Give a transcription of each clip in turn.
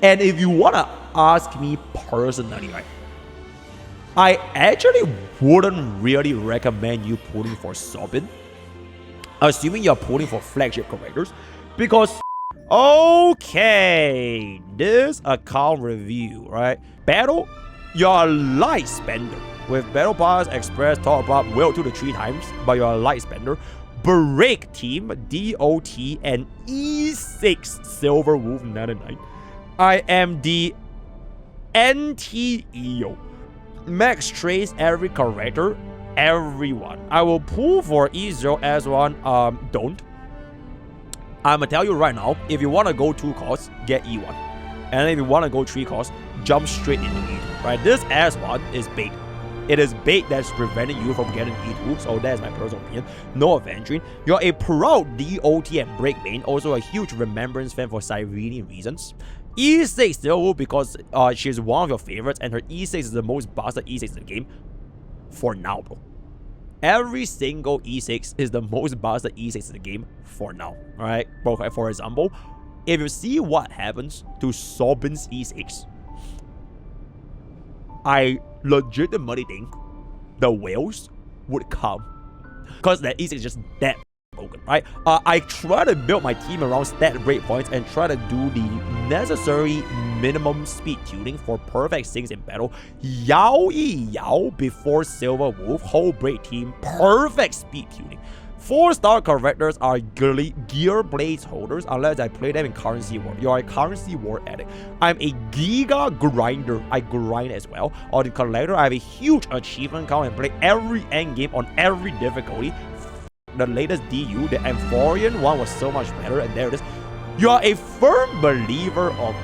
And if you want to ask me personally, right, I actually wouldn't really recommend you pulling for Robin, assuming you're pulling for flagship characters, because okay, this account review, right? Battle, you're a light spender. With Battle Pass, Express, top up, will 2 to 3 times, but you're a light spender. Break Team, DOT, and E6 Silver Wolf 99. I am the NT-EO. Max trace every character, everyone. I will pull for E0S1, don't. I'ma tell you right now, if you want to go 2 costs, get E1. And if you want to go 3 costs, jump straight into E2, right? This S1 is bait. It is bait that's preventing you from getting E2, so that's my personal opinion. No adventuring. You're a proud DOT and break main, also a huge Remembrance fan for Sirenian reasons. E6 still because she's one of your favorites, and her E6 is the most bastard E6 in the game for now, bro. Every single E6 is the most bastard E6 in the game for now, alright? For example, if you see what happens to Robin's E6, I legitimately think the whales would come, because that E6 is just that broken, right? I try to build my team around stat breakpoints and try to do the necessary minimum speed tuning for perfect things in battle. Yao Yi Yao before Silver Wolf, whole break team, perfect speed tuning. 4-star characters are gear blades holders unless I play them in currency war. You're a currency war addict. I'm a giga grinder. I grind as well. On the collector, I have a huge achievement count and play every endgame on every difficulty. The latest DU, the Amphorian one was so much better, and there it is. You are a firm believer of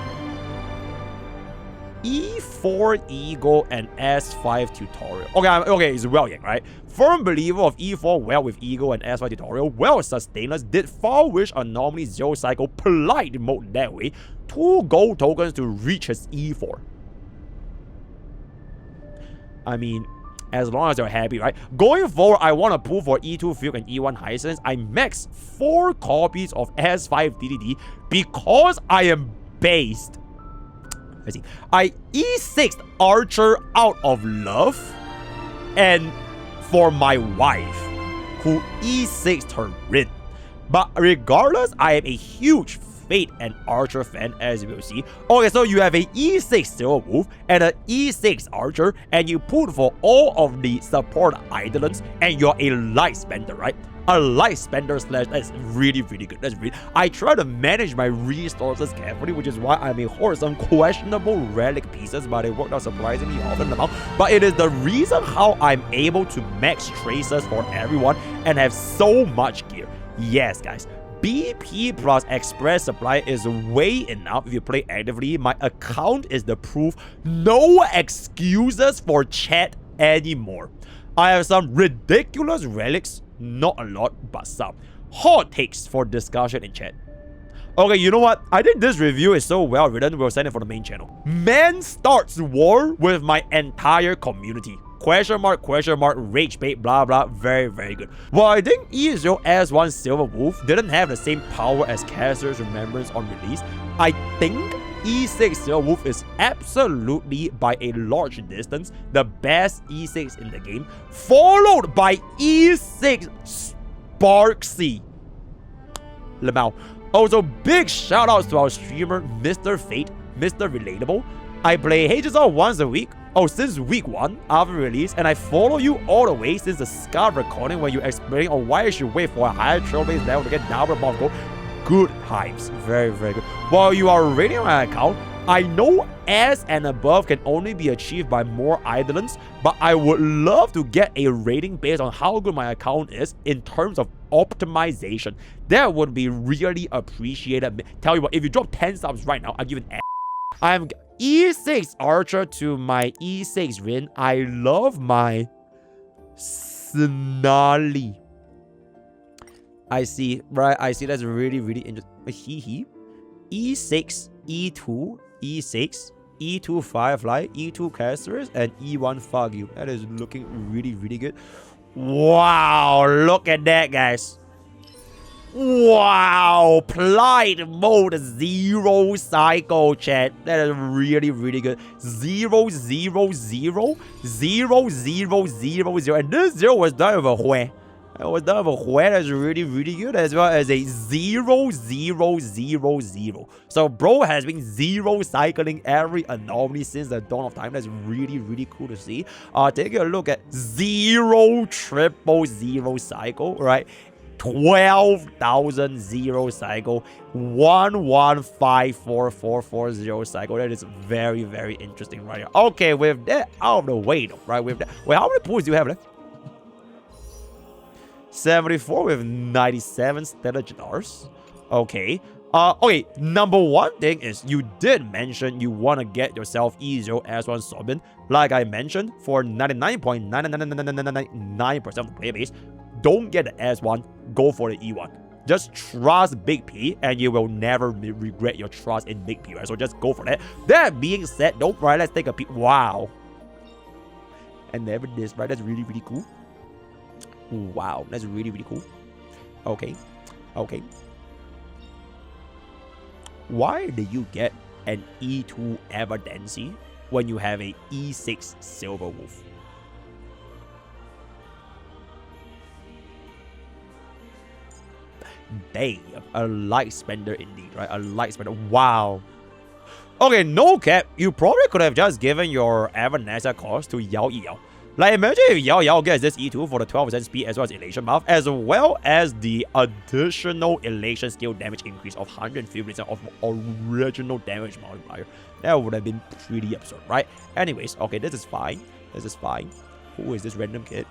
E4 Eagle and S5 tutorial. Okay, it's well, yeah, right? Firm believer of E4 well with Eagle and S5 tutorial. Well, sustainers did far wish anomaly 0 cycle polite mode that way. 2 gold tokens to reach his E4. I mean, as long as you're happy, right? Going forward, I want to pull for E2 Fugue and E1 Hyacinth. I max 4 copies of S5 DDD because I am based. Let's see. I E6 Archer out of love and for my wife, who E6'd her Rin. But regardless, I am a huge Fate and Archer fan, as you will see. Okay, so you have a E6 Silver Wolf and an E6 Archer, and you put for all of the support Eidolons, and you're a light spender, right? A light spender slash, that's really, really good. That's really, I try to manage my resources carefully, which is why I may hoard some questionable relic pieces, but it worked out surprisingly often amount. But it is the reason how I'm able to max traces for everyone and have so much gear. Yes, guys. BP plus Express Supply is way enough if you play actively. My account is the proof. No excuses for chat anymore. I have some ridiculous relics. Not a lot, but some. Hot takes for discussion in chat. Okay, you know what? I think this review is so well written, we'll send it for the main channel. Man starts war with my entire community. Question mark, rage bait, blah blah, very, very good. Well, I think E0S1 Silver Wolf didn't have the same power as Caster's Remembrance on release. I think E6 Silver Wolf is absolutely, by a large distance, the best E6 in the game, followed by E6 Sparksy Lamau. Also, big shoutouts to our streamer, Mr. Fate, Mr. Relatable. I play HSL once a week. Oh, since week 1 after release, and I follow you all the way since the Scar recording when you explain on why I should wait for a higher troll base level to get double bomb gold. Good hypes. Very, very good. While you are rating my account, I know S and above can only be achieved by more Eidolons, but I would love to get a rating based on how good my account is in terms of optimization. That would be really appreciated. Tell you what, if you drop 10 subs right now, I'll give an S. I'm E6 Archer to my E6 Rin. I love my Snarly. I see, right? I see that's really, really interesting. E6, E2, E6, E2 Firefly, E2 Casters, and E1 Fog You. That is looking really, really good. Wow, look at that, guys. Wow, Plight mode 0 cycle, chat. That is really, really good. 0, 0, 0, 0, 0, 0, 0. And this 0 was done with a Hue. It was done with a Hue. That's really, really good. As well as a 0, 0, 0, 0. So, bro has been 0 cycling every anomaly since the dawn of time. That's really, really cool to see. Take a look at 0 triple 0 cycle, right? 12,000 0 cycle, 115440 cycle. That is very, very interesting right here. Okay, with that out of the way though, right? With that, wait, how many pools do you have left? 74 with 97 stellar stars. Okay. Okay, number one thing is you did mention you want to get yourself E0S1 Robin. Like I mentioned, for 99.99999% of the player base, don't get the S1, go for the E1. Just trust Big P, and you will never regret your trust in Big P, right? So just go for that. That being said, though, right, let's take a peek. Wow. And never this, right? That's really, really cool. Wow, that's really, really cool. Okay. Okay. Why do you get an E2 Evidence when you have a E6 Silver Wolf? Damn, a light spender indeed, right? A light spender. Wow. Okay, no cap. You probably could have just given your Evanescence cost to Yao Yao. Like, imagine if Yao Yao gets this E2 for the 12% speed as well as Elation buff, as well as the additional Elation skill damage increase of 150% of original damage multiplier. That would have been pretty absurd, right? Anyways, okay, this is fine. This is fine. Who is this random kid?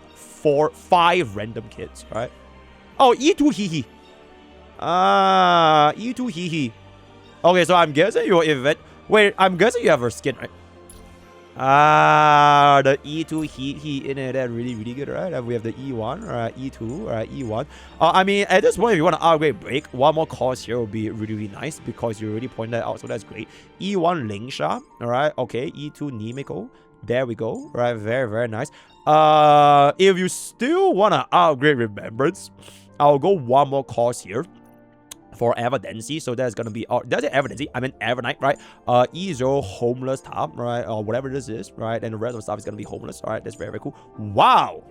5 random kids, right? Oh, E2 Hehe. E2 Hehe. Okay, so I'm guessing your event. Wait, I'm guessing you have her skin, right? The E2 Hehe in it. That's really, really good, right? And we have the E1, right? E2, right? E1. I mean, at this point, if you want to upgrade break, one more cost here will be really, really nice because you already pointed that out, so that's great. E1 Lingsha, alright? Okay, E2 Nimiko. There we go, right? Very, very nice. If you still want to upgrade Remembrance, I'll go one more course here for Evidency. So that's gonna be that's it, Evidency. I mean Evernight, right? E0 Homeless Top, right? Or whatever this is, right? And the rest of the stuff is gonna be homeless. Alright, that's very, very cool. Wow.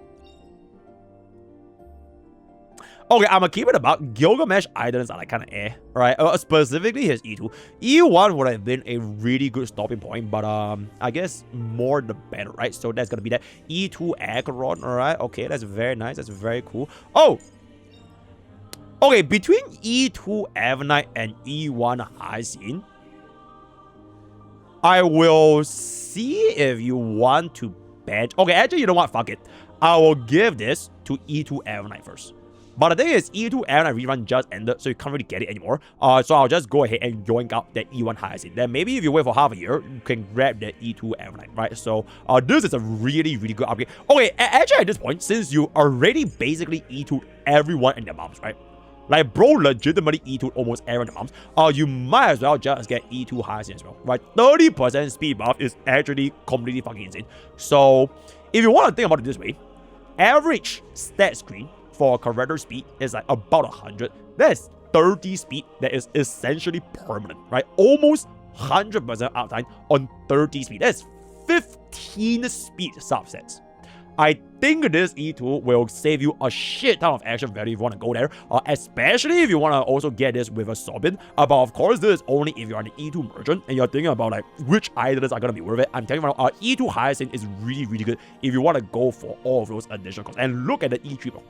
Okay, I'm gonna keep it about Gilgamesh items are like kind of right? Specifically his E2. E1 would have been a really good stopping point, but I guess more the better, right? So that's gonna be that E2 Acheron, alright? Okay, that's very nice. That's very cool. Oh! Okay, between E2 Evernight and E1 Hyacinth, I will see if you want to bench. Okay, actually, you know what? Fuck it. I will give this to E2 Evernight first. But the thing is, E2 Evernight rerun just ended, so you can't really get it anymore. So I'll just go ahead and join up that E1 Hyacinth. Then maybe if you wait for half a year, you can grab that E2 Evernight, right? So this is a really, really good upgrade. Okay, actually at this point, since you already basically E2'd everyone in their moms, right? Like, bro legitimately E2'd almost everyone in their moms. You might as well just get E2 Hyacinth as well, right? 30% speed buff is actually completely fucking insane. So if you want to think about it this way, average stat screen for character speed is like about 100. That's 30 speed that is essentially permanent, right? Almost 100% uptime on 30 speed. That's 15 speed subsets. I think this E2 will save you a shit ton of action value if you want to go there, especially if you want to also get this with a Sobin. But of course, this is only if you're an E2 merchant and you're thinking about like which items are going to be worth it. I'm telling you right now, E2 Hyacinth is really, really good if you want to go for all of those additional costs. And look at the E3, bro.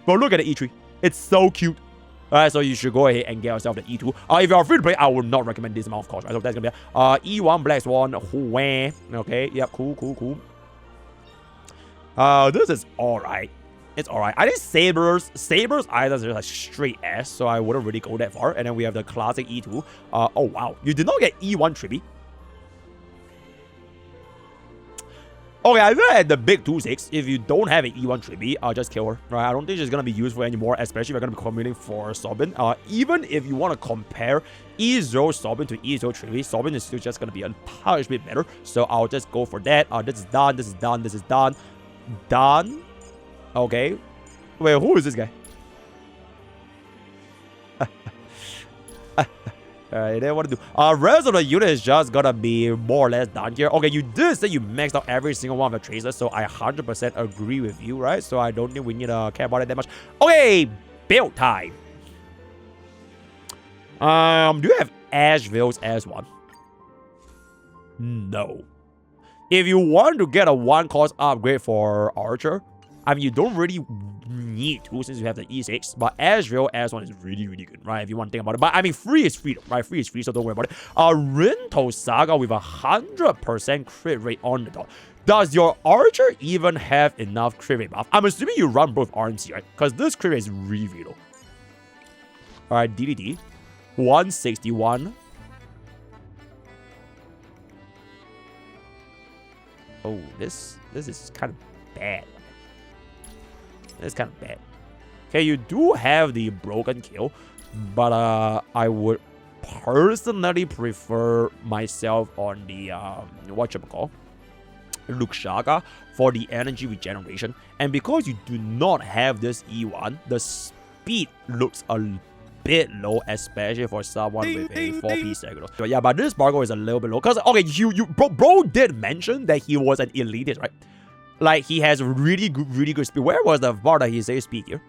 Bro, look at the E3. It's so cute. Alright, so you should go ahead and get yourself the E2. If you're free to play, I would not recommend this amount of cost, right? So that's going to be E1 Black Swan, Hue. Okay, yep, cool, cool, cool. This is alright. It's alright. I think Saber's items are like straight S, so I wouldn't really go that far. And then we have the classic E2. Oh wow. You did not get E1 Triby. Okay, I feel like the big 2-6, if you don't have an E1 Triby, I'll just kill her. Right? I don't think she's gonna be useful anymore, especially if you're gonna be commuting for Sobin. Even if you want to compare E0 Sobin to E0 Triby, Sobin is still just gonna be a touch bit better. So I'll just go for that. This is done, this is done, this is done. Done. Okay. Wait, who is this guy? Alright, then what to do? Rest of the unit is just gonna be more or less done here. Okay, you did say you maxed out every single one of the tracers, so I 100% agree with you, right? So I don't think we need to care about it that much. Okay, build time. Do you have Asheville's S1? No. If you want to get a 1-cost upgrade for Archer, I mean, you don't really need to since you have the E6, but Asheville S1 is really, really good, right? If you want to think about it. But I mean, free is free, right? Free is free, so don't worry about it. Rinto Saga with 100% crit rate on the top. Does your Archer even have enough crit rate buff? I'm assuming you run both RNC, right? Because this crit rate is really, really low. Alright, DDD. 161. Oh, this is kind of bad. It's kind of bad. Okay, you do have the broken kill, but I would personally prefer myself on the whatchamacall, Luxaga for the energy regeneration. And because you do not have this E1, the speed looks a bit low, especially for someone with a 4-piece regular. So yeah, but this Sparkle is a little bit low. Cause okay, bro did mention that he was an elitist, right? Like, he has really good speed. Where was the part that he says speed here?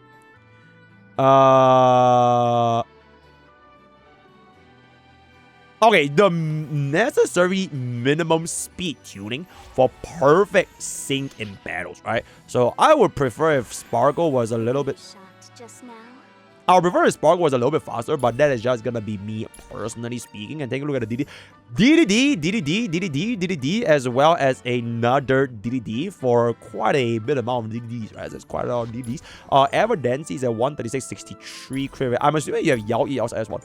Okay, the necessary minimum speed tuning for perfect sync in battles, right? So I would prefer if Sparkle was a little bit... I would prefer if Sparkle was a little bit faster, but that is just gonna be me personally speaking. And take a look at the DDD, as well as another DDD for quite a bit amount of DDDs, right? There's quite a lot of DDDs. Evidence is at 136.63 crit rate. I'm assuming you have E0S as well.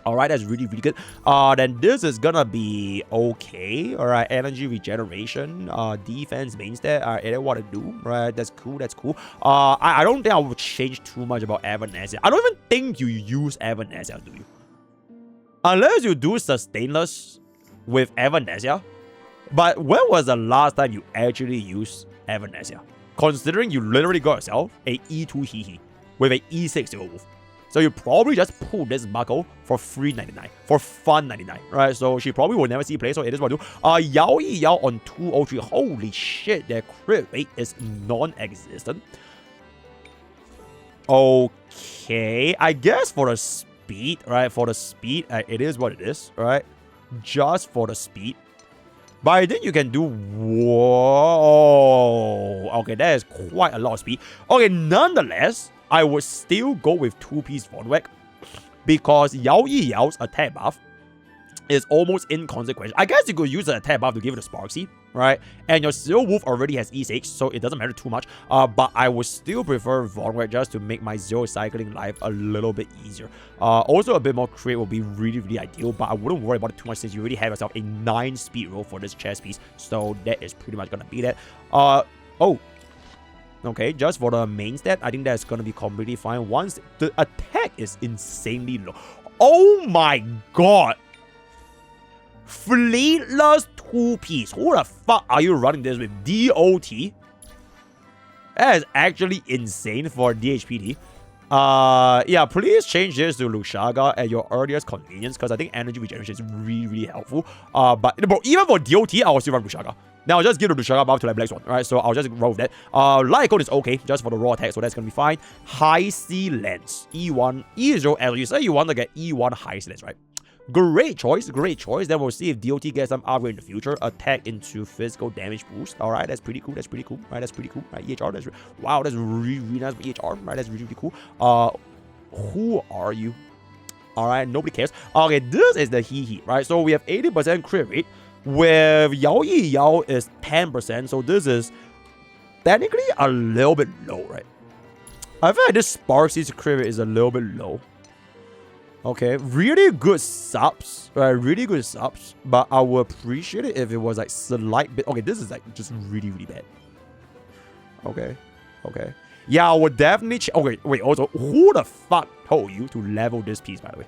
Alright, that's really good. Then this is gonna be okay. Alright, energy regeneration, defense main stat. Alright, it what to do. Right, that's cool. I don't think I would change too much about Evanescence. I don't even think you use Evanescence, do you? Unless you do sustainless with Evanescence. But when was the last time you actually used Evanescence? Considering you literally got yourself a E2 Hehe with a E6 Silver Wolf. So you probably just pull this Mako for free 99, for fun 99, right? So she probably will never see play, so it is what I do. Yao Yao on 203. Holy shit, their crit rate is non-existent. Okay, I guess for the speed, right? For the speed, it is what it is, right? Just for the speed. But I think you can do... Whoa. Okay, that is quite a lot of speed. Okay, nonetheless, I would still go with 2-piece Vonwek because Yao Yao's attack buff is almost inconsequential. I guess you could use the attack buff to give it a Sparksy, right? And your Silver Wolf already has E6, so it doesn't matter too much. But I would still prefer Vonwek just to make my zero cycling life a little bit easier. Also, a bit more crit will be really ideal, but I wouldn't worry about it too much since you already have yourself a 9 speed roll for this chess piece. So that is pretty much gonna be that. Oh. Okay, just for the main stat, I think that's gonna be completely fine. Once the attack is insanely low. Oh my god! Fleetless 2-piece. Who the fuck are you running this with? DOT? That is actually insane for DHPD. Yeah, please change this to Luxaga at your earliest convenience because I think energy regeneration is really helpful. But bro, even for DOT, I will still run Luxaga. Now, I'll just give the Luxaga buff to like Black Swan, right? So I'll just roll with that. Light Code is okay, just for the raw attack, so that's gonna be fine. High Sea Lens, E1, E0S. You say you want to get E1 High Sea Lens, right? Great choice. Then we'll see if DOT gets some upgrade in the future. Attack into physical damage boost. Alright, that's pretty cool. Right, that's pretty cool. Right, EHR, wow, that's really nice with EHR. Right, that's really cool. Who are you? Alright, nobody cares. Okay, this is the Hehe, right? So we have 80% crit rate. With Yao Yao is 10%, so this is technically a little bit low, right? I feel like this Sparksy's crit rate is a little bit low. Okay, really good subs, right? Really good subs, but I would appreciate it if it was like slight bit. Okay, this is like just really bad. Okay. Yeah, I would definitely. Okay, wait. Also, who the fuck told you to level this piece? By the way,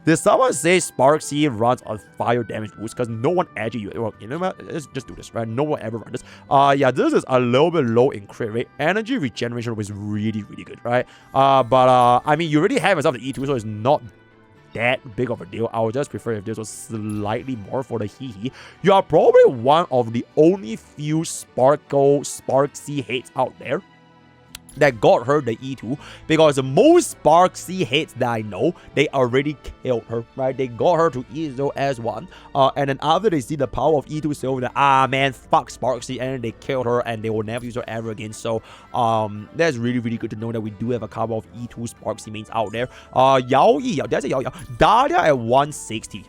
Did someone say Sparksy runs on fire damage boost? Because no one actually, well, you know what? Let's just do this, right? No one ever run this. Yeah, this is a little bit low in crit rate. Energy regeneration was really, really good, right? I mean, you already have yourself the E2, so it's not that big of a deal. I would just prefer if this was slightly more for the hee. You are probably one of the only few Sparksy hates out there that got her the E2, because the most Sparksy hits that I know, they already killed her, right? They got her to E0S1, and then after they see the power of E2 Silver, man, fuck Sparksy, and then they killed her, and they will never use her ever again. So, that's really, really good to know that we do have a couple of E2 Sparksy mains out there. Yao Yi, that's a Yao Yi. Dahlia at 160.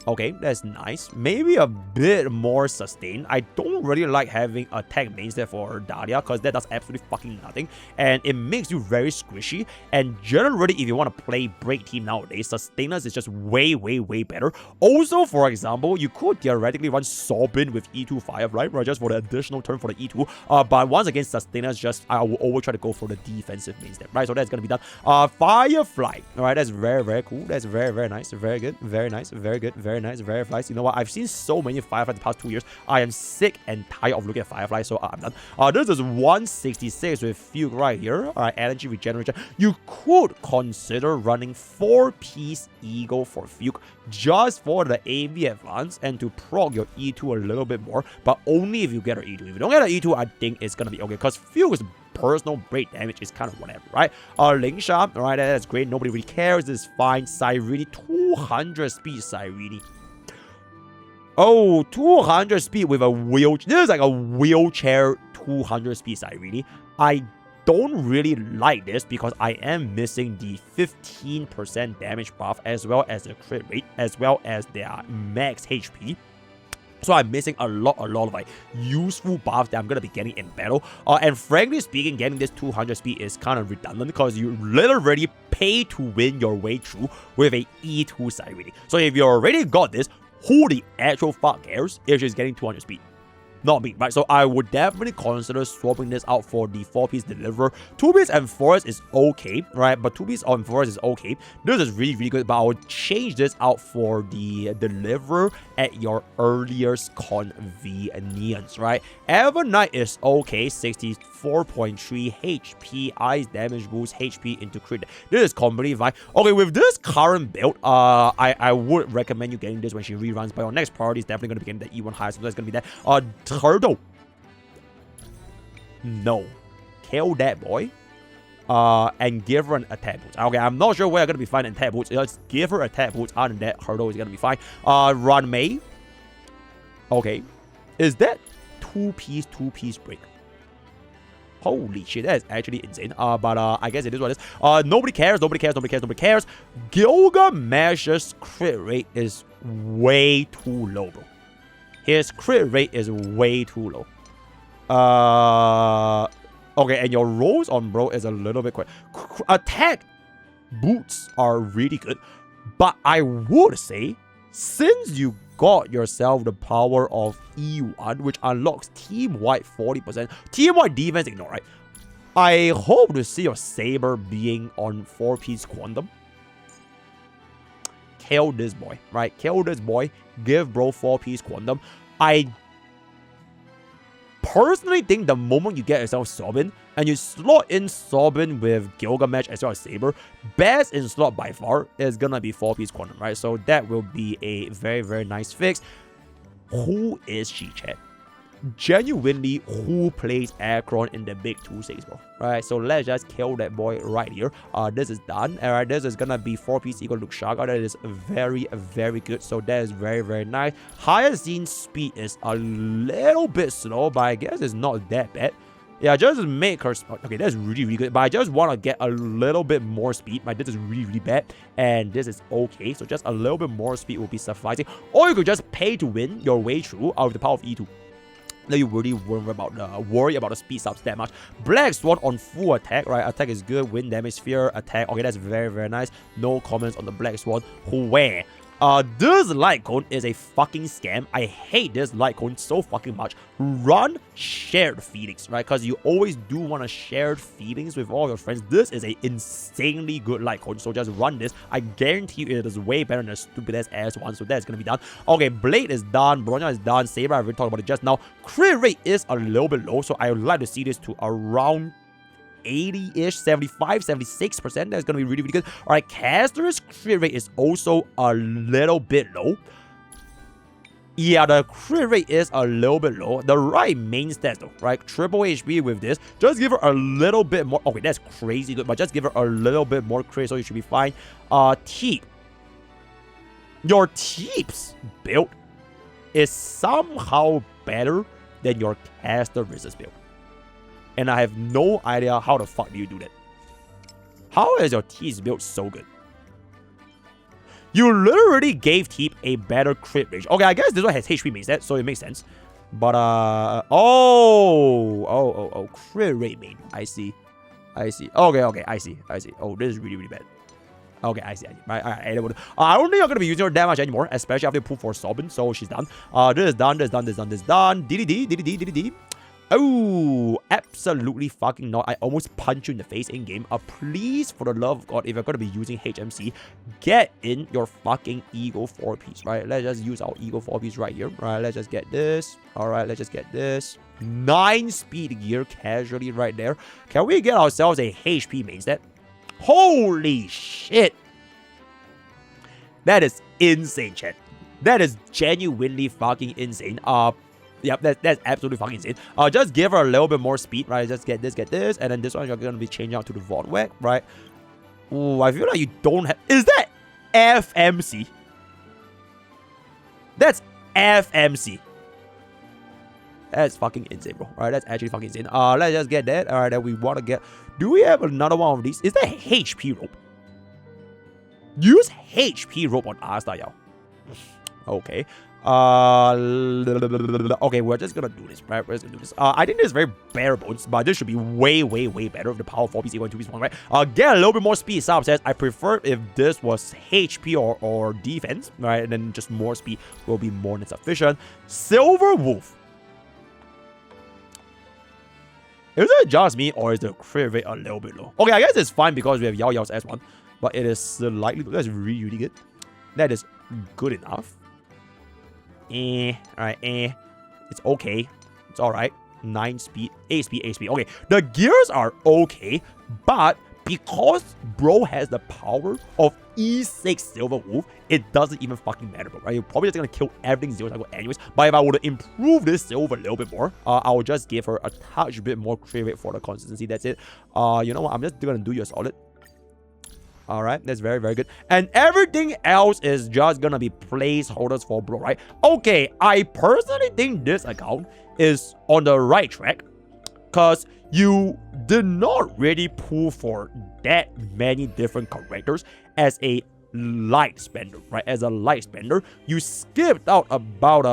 Okay, that's nice. Maybe a bit more sustained. I don't really like having attack mains there for Dahlia, because that does absolutely fucking nothing. And it makes you very squishy. And generally, if you want to play break team nowadays, sustainers is just way, way, way better. Also, for example, you could theoretically run Sorbin with E2 Fire, right? Just for the additional turn for the E2. But once again, sustainers just, I will always try to go for the defensive mains there, right? So that's going to be done. Firefly. Alright, that's very, very cool. That's very, very nice. Very good. Very nice. Very good. Very nice. Very flies. You know what? I've seen so many Fireflies the past 2 years. I am sick and tired of looking at Fireflies, so I'm done. This is 166 with Fugue right here. Alright, energy regeneration. You could consider running 4-piece Eagle for Fugue just for the AV advance and to proc your E2 a little bit more, but only if you get an E2. If you don't get an E2, I think it's gonna be okay, because Fugue is personal break damage is kind of whatever, right? Lingsha, alright, that's great. Nobody really cares. This is fine. Cyrene, 200 speed Cyrene. Oh, 200 speed with a wheelchair. This is like a wheelchair 200 speed Cyrene. I don't really like this because I am missing the 15% damage buff as well as the crit rate as well as their max HP. So I'm missing a lot of like useful buffs that I'm gonna be getting in battle. And frankly speaking, getting this 200 speed is kind of redundant because you literally pay to win your way through with a E2 Cyrene. So if you already got this, who the actual fuck cares if she's getting 200 speed? Not me, right? So I would definitely consider swapping this out for the 4-piece Deliverer. 2-piece Enforce is okay, right? But 2-piece Enforce is okay. This is really, really good, but I would change this out for the Deliverer at your earliest convenience, right? Evernight is okay, 64.3 HP, ice damage boost, HP into crit. This is completely fine. Okay, with this current build, I would recommend you getting this when she reruns, but your next priority is definitely going to be getting the E1 high, so that's going to be that. Turtle. No. Kill that boy. And give her an attack boost. Okay, I'm not sure where I'm going to be finding attack boost. Let's give her attack boost. Other than that, Hurdle is going to be fine. Run May. Okay. Is that 2-piece break? Holy shit, that is actually insane. But I guess it is what it is. Nobody cares. Gilgamesh's crit rate is way too low, bro. His crit rate is way too low. Okay, and your rolls on bro is a little bit quick. Attack boots are really good, but I would say, since you got yourself the power of E1, which unlocks team-wide 40%, team-wide defense ignore, right? I hope to see your Saber being on 4-piece Quantum. Kill this boy, right? Kill this boy. Give bro 4-piece Quantum. I personally think the moment you get yourself Sorbin and you slot in Sorbin with Gilgamesh as well as Saber, best in slot by far is gonna be 4-piece Quantum, right? So that will be a very, very nice fix. Who is she, chat? Genuinely, who plays Akron in the big 2-6, bro? Right, so let's just kill that boy right here. This is done. Alright, this is gonna be 4-piece Eagle Luke Shaga. That is very, very good. So that is very, very nice. Higher scene speed is a little bit slow, but I guess it's not that bad. Yeah, just make her... Okay, that's really, really good. But I just want to get a little bit more speed. This is really, really bad. And this is okay. So just a little bit more speed will be sufficing. Or you could just pay to win your way through out of the power of E2. Then you really worry about the speed subs that much. Black Swan on full attack, right? Attack is good. Wind damage, sphere, attack. Okay, that's very, very nice. No comments on the Black Swan. Where? This light cone is a fucking scam. I hate this light cone so fucking much. Run shared feelings, right? Because you always do want to share feelings with all your friends. This is a insanely good light cone, so just run this. I guarantee you it is way better than a stupid ass S1, so that's gonna be done. Okay, Blade is done, Bronya is done, Saber, I've already talked about it just now. Crit rate is a little bit low, so I would like to see this to around 80-ish, 75, 76%. That's gonna be really, really good. Alright, Caster's crit rate is also a little bit low. Yeah, the crit rate is a little bit low. The right main stats though, right? Triple HP with this. Just give her a little bit more. Okay, that's crazy good, but just give her a little bit more crit, so you should be fine. Teep. Your Teep's build is somehow better than your Caster resist build. And I have no idea how the fuck do you do that. How is your Teep's build so good? You literally gave Teep a better crit range. Okay, I guess this one has HP main stat, so it makes sense. But, crit rate main. I see. Okay, I see. Oh, this is really, really bad. Okay, I see. Right, I don't think I'm gonna be using her that much anymore, especially after pull for Robin, so she's done. This is done. DDD. Oh, absolutely fucking not. I almost punched you in the face in game. Please, for the love of God, if you're going to be using HMC, get in your fucking Eagle 4-piece, right? Let's just use our Eagle 4-piece right here. Right, let's just get this. Alright, let's just get this. 9 speed gear casually right there. Can we get ourselves a HP main stat? Holy shit. That is insane, chat. That is genuinely fucking insane. Yep, that's absolutely fucking insane. Just give her a little bit more speed, right? Just get this, and then this one you're gonna be changing out to the Vault Whack, right? Ooh, I feel like you don't have. Is that FMC? That's FMC. That's fucking insane, bro. Alright, that's actually fucking insane. Let's just get that. Alright, then we wanna get. Do we have another one of these? Is that HP rope? Use HP rope on Asta, yo. Okay. Okay, we're just gonna do this, right? We're just gonna do this. I think this is very bare bones, but this should be way, way, way better if the power 4-piece equal 2-piece 1, right? Get a little bit more speed. Sub says, I prefer if this was HP or defense, right? And then just more speed will be more than sufficient. Silver Wolf. Is it just me, or is the crit rate a little bit low? Okay, I guess it's fine because we have Yao Yao's S1, but it is slightly. That's really, really good. That is good enough. Alright, it's okay. It's alright. 9 speed, 8 speed, 8 speed. Okay, the gears are okay, but because bro has the power of E6 Silver Wolf, it doesn't even fucking matter, bro, right? You're probably just gonna kill everything zero cycle anyways. But if I were to improve this silver a little bit more, I will just give her a touch bit more crit rate for the consistency. That's it. You know what? I'm just gonna do you a solid. Alright, that's very, very good. And everything else is just gonna be placeholders for bro, right? Okay, I personally think this account is on the right track, because you did not really pull for that many different characters as a light spender, right? As a light spender, you skipped out about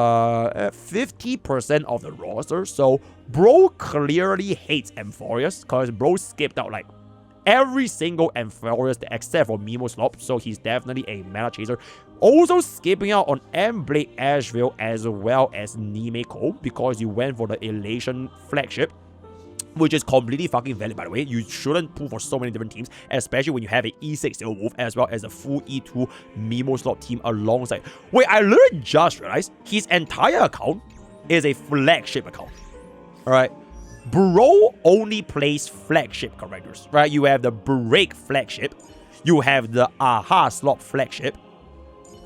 50% of the roster, so bro clearly hates Amphorius, because bro skipped out like every single Amphorius except for Mimo Slop, so he's definitely a meta chaser. Also skipping out on M-Blade Asheville as well as Nimeko, because you went for the Elation flagship, which is completely fucking valid, by the way. You shouldn't pull for so many different teams, especially when you have an E6 Silver Wolf as well as a full E2 Mimo Slop team alongside. Wait, I literally just realized his entire account is a flagship account. Alright. Bro only plays flagship characters, right? You have the Break flagship, you have the Aha Slop flagship,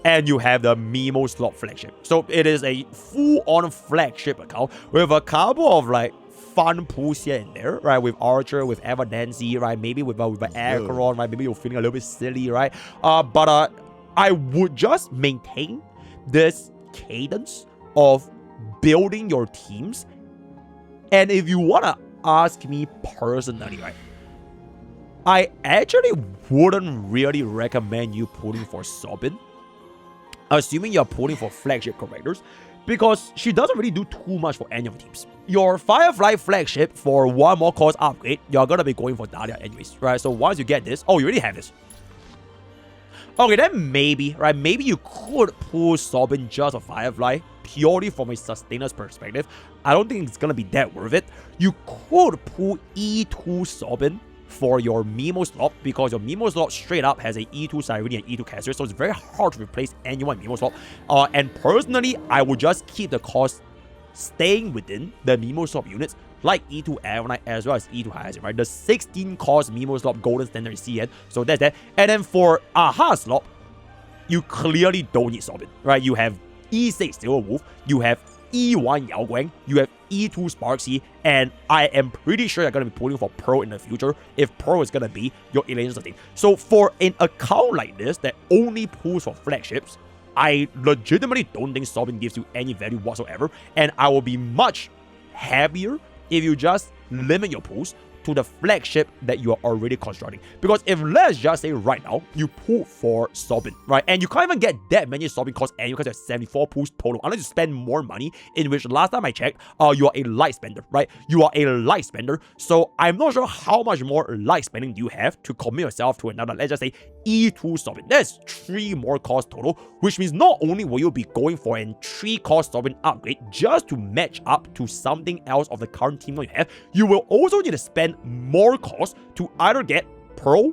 and you have the Mimo Slop flagship. So it is a full-on flagship account with a couple of like fun pulls here and there, right? With Archer, with Evidency, right? Maybe with Acheron, right? Maybe you're feeling a little bit silly, right? But I would just maintain this cadence of building your teams. And if you want to ask me personally, right, I actually wouldn't really recommend you pulling for Sobin, assuming you're pulling for flagship characters, because she doesn't really do too much for any of the teams. Your Firefly flagship for one more cost upgrade, you're going to be going for Dahlia anyways, right? So once you get this, oh, you already have this. Okay, then maybe, right? Maybe you could pull Robin just for Firefly, purely from a sustainer's perspective. I don't think it's gonna be that worth it. You could pull E2 Robin for your Mimo slot, because your Mimo slot straight up has a E2 Siren and E2 caster, so it's very hard to replace anyone Mimo slot. And personally, I would just keep the cost staying within the Mimo slot units, like E2 Aeronite as well as E2 Hyacinth, right? The 16 cost Mimo slot golden standard is CN, so that's that. And then for Aha slot, you clearly don't need Robin, right? You have E6 Silver Wolf, you have E1 Yao Guang, you have E2 Sparksy, and I am pretty sure you're going to be pulling for Pearl in the future if Pearl is going to be your Elation sustain. So for an account like this that only pulls for flagships, I legitimately don't think Robin gives you any value whatsoever, and I will be much happier if you just limit your pulls to the flagship that you are already constructing. Because if, let's just say right now, you pull for Robin, right? And you can't even get that many Robin costs annually because you have 74 pulls total, unless you spend more money, in which last time I checked, you are a light spender, right? You are a light spender. So I'm not sure how much more light spending do you have to commit yourself to another, let's just say, E2 Robin. That's 3 more costs total, which means not only will you be going for a 3 cost Robin upgrade just to match up to something else of the current team you have, you will also need to spend more cost to either get Pearl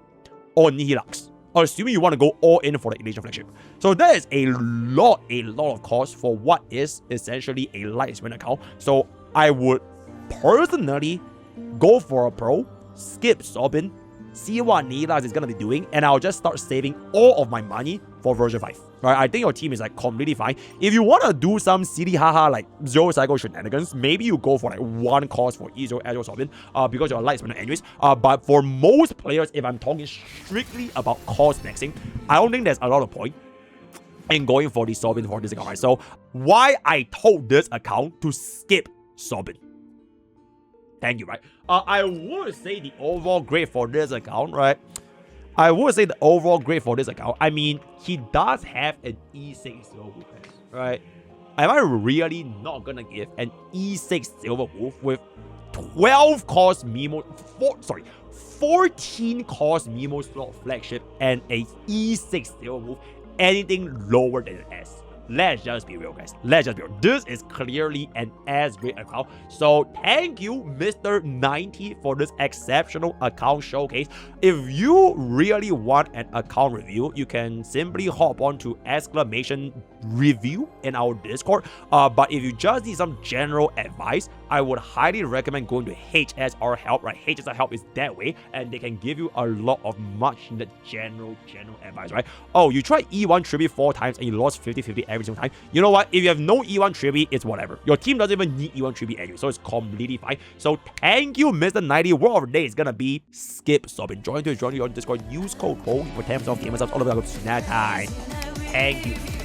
or Nihilux, assuming you want to go all in for the Elation flagship. So that is a lot of cost for what is essentially a light spend account. So I would personally go for a Pearl, skip Robin, see what Nihilux is going to be doing, and I'll just start saving all of my money for version 5. Right? I think your team is like completely fine. If you want to do some silly haha like zero cycle shenanigans, maybe you go for like 1 cost for E0S1 Robin because you're a light spender anyways. But for most players, if I'm talking strictly about cost maxing, I don't think there's a lot of point in going for the Robin for this account, right? So why I told this account to skip Robin. Thank you, right? I would say the overall grade for this account, right? I would say the overall grade for this account, I mean, he does have an E6 Silver Wolf, right? Am I really not gonna give an E6 Silver Wolf with 12 cost Mimo, 14 cost Mimo slot flagship and a E6 Silver Wolf anything lower than an S? Let's just be real, guys. Let's just be real. This is clearly an S-grade account. So thank you, Mr. 90, for this exceptional account showcase. If you really want an account review, you can simply hop on to !review in our Discord. But if you just need some general advice, I would highly recommend going to HSR Help, right? HSR Help is that way, and they can give you a lot of much needed general advice, right? Oh, you tried E1 Tribute 4 times and you lost 50-50 every single time. You know what? If you have no E1 Tribute, it's whatever. Your team doesn't even need E1 Tribute anyway, so it's completely fine. So thank you, Mr. 90. Word of the day is gonna be skip Robin. Join you on Discord. Use code POKE for 10% off game subs all over the snack time. Thank you.